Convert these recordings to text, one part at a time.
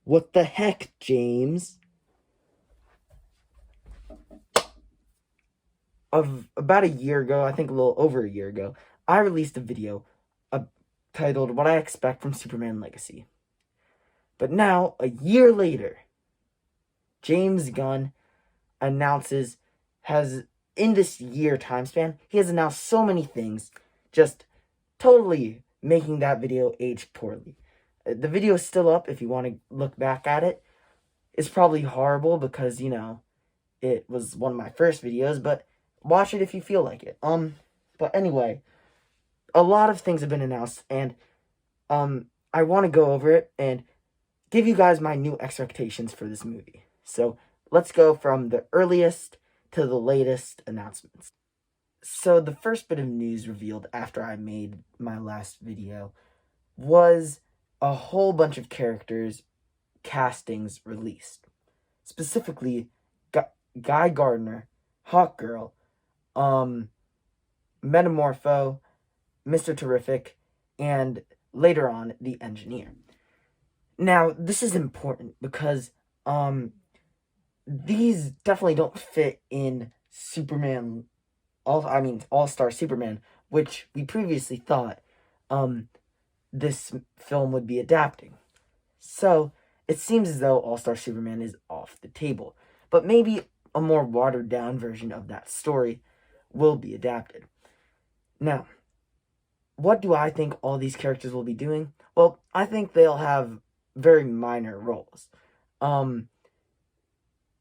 What the heck, James? Of about a year ago, I think a little over a year ago, I released a video titled What I Expect from Superman Legacy. But now, a year later, James Gunn in this year time span, he has announced so many things, just totally making that video age poorly. The video is still up if you want to look back at it. It's probably horrible because, it was one of my first videos, but watch it if you feel like it. But anyway, a lot of things have been announced, and I want to go over it and give you guys my new expectations for this movie. So let's go from the earliest to the latest announcements. So the first bit of news revealed after I made my last video was a whole bunch of characters castings released. Specifically, Guy Gardner, Hawkgirl, Metamorpho, Mr. Terrific, and later on, the Engineer. Now, this is important because these definitely don't fit in Superman, All-Star Superman, which we previously thought this film would be adapting. So, it seems as though All-Star Superman is off the table. But maybe a more watered-down version of that story will be adapted. Now, what do I think all these characters will be doing? Well, I think they'll have very minor roles.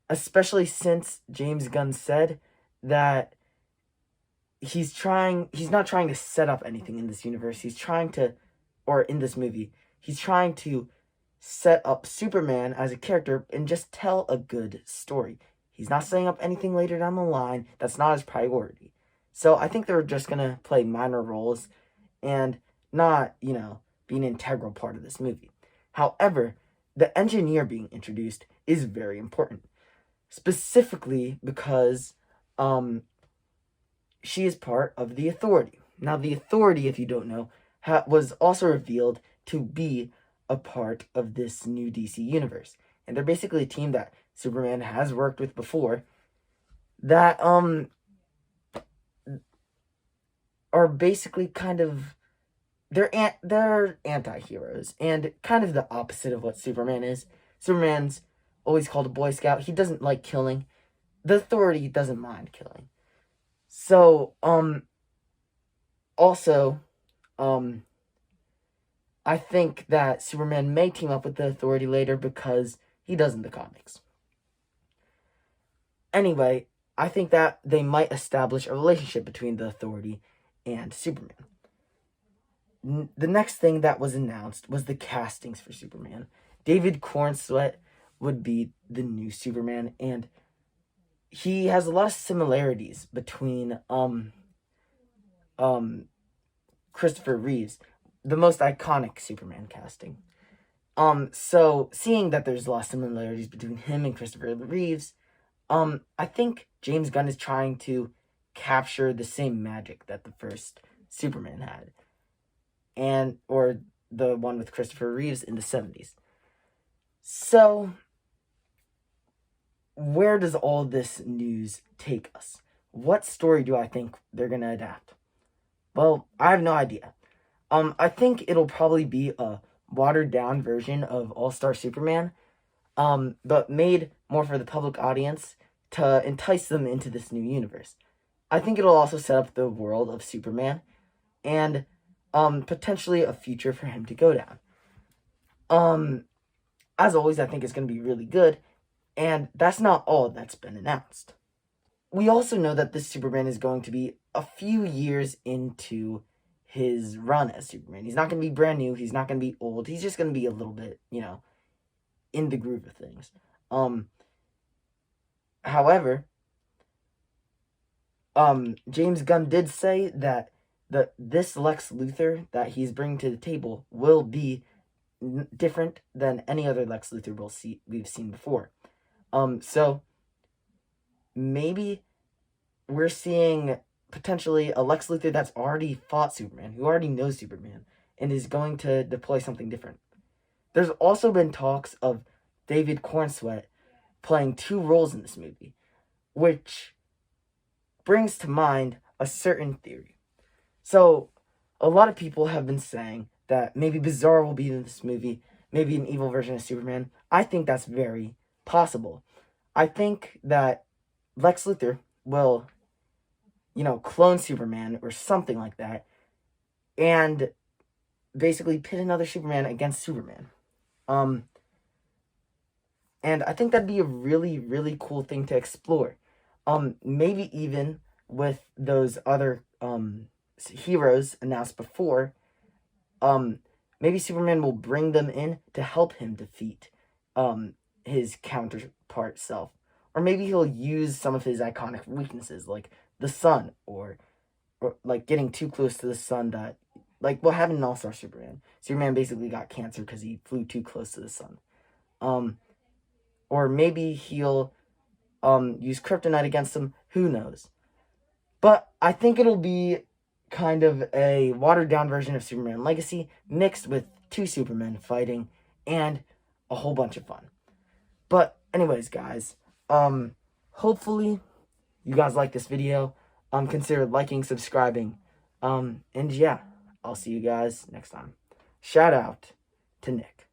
Especially since James Gunn said that he's not trying to set up anything in this universe. In this movie, he's trying to set up Superman as a character and just tell a good story. He's not setting up anything later down the line. That's not his priority. So I think they're just going to play minor roles and not, be an integral part of this movie. However, the Engineer being introduced is very important. Specifically because she is part of the Authority. Now, the Authority, if you don't know, was also revealed to be a part of this new DC universe. And they're basically a team that Superman has worked with before that are basically kind of they're anti-heroes and kind of the opposite of what Superman is. Superman's always called a Boy Scout. He doesn't like killing. The Authority doesn't mind killing. So, I think that Superman may team up with the Authority later because he does in the comics. Anyway, I think that they might establish a relationship between the Authority and Superman. The next thing that was announced was the castings for Superman. David Cornsweet would be the new Superman, and he has a lot of similarities between Christopher Reeves, the most iconic Superman casting. So seeing that there's a lot of similarities between him and Christopher Reeves, I think James Gunn is trying to capture the same magic that the first Superman had, or the one with Christopher Reeves in the 70s. So, where does all this news take us? What story do I think they're going to adapt? Well, I have no idea. I think it'll probably be a watered-down version of All-Star Superman, but made more for the public audience to entice them into this new universe. I think it'll also set up the world of Superman and potentially a future for him to go down. As always, I think it's going to be really good, and that's not all that's been announced. We also know that this Superman is going to be a few years into his run as Superman. He's not going to be brand new, he's not going to be old, he's just going to be a little bit, in the groove of things. However, James Gunn did say that this Lex Luthor that he's bringing to the table will be different than any other Lex Luthor we've seen before. So maybe we're seeing potentially a Lex Luthor that's already fought Superman, who already knows Superman, and is going to deploy something different. There's also been talks of David Cornsweet playing 2 roles in this movie, which brings to mind a certain theory. So, a lot of people have been saying that maybe Bizarro will be in this movie, maybe an evil version of Superman. I think that's very possible. I think that Lex Luthor will, clone Superman or something like that, and basically pit another Superman against Superman. And I think that'd be a really, really cool thing to explore. Maybe even with those other heroes announced before, maybe Superman will bring them in to help him defeat his counterpart self. Or maybe he'll use some of his iconic weaknesses, like the sun, or like getting too close to the sun, that, like what happened in All-Star Superman. Superman basically got cancer because he flew too close to the sun. Or maybe he'll use kryptonite against him. Who knows? But I think it'll be kind of a watered-down version of Superman Legacy, mixed with 2 Supermen fighting, and a whole bunch of fun. But anyways, guys, hopefully you guys like this video. Consider liking, subscribing, and yeah, I'll see you guys next time. Shout out to Nick.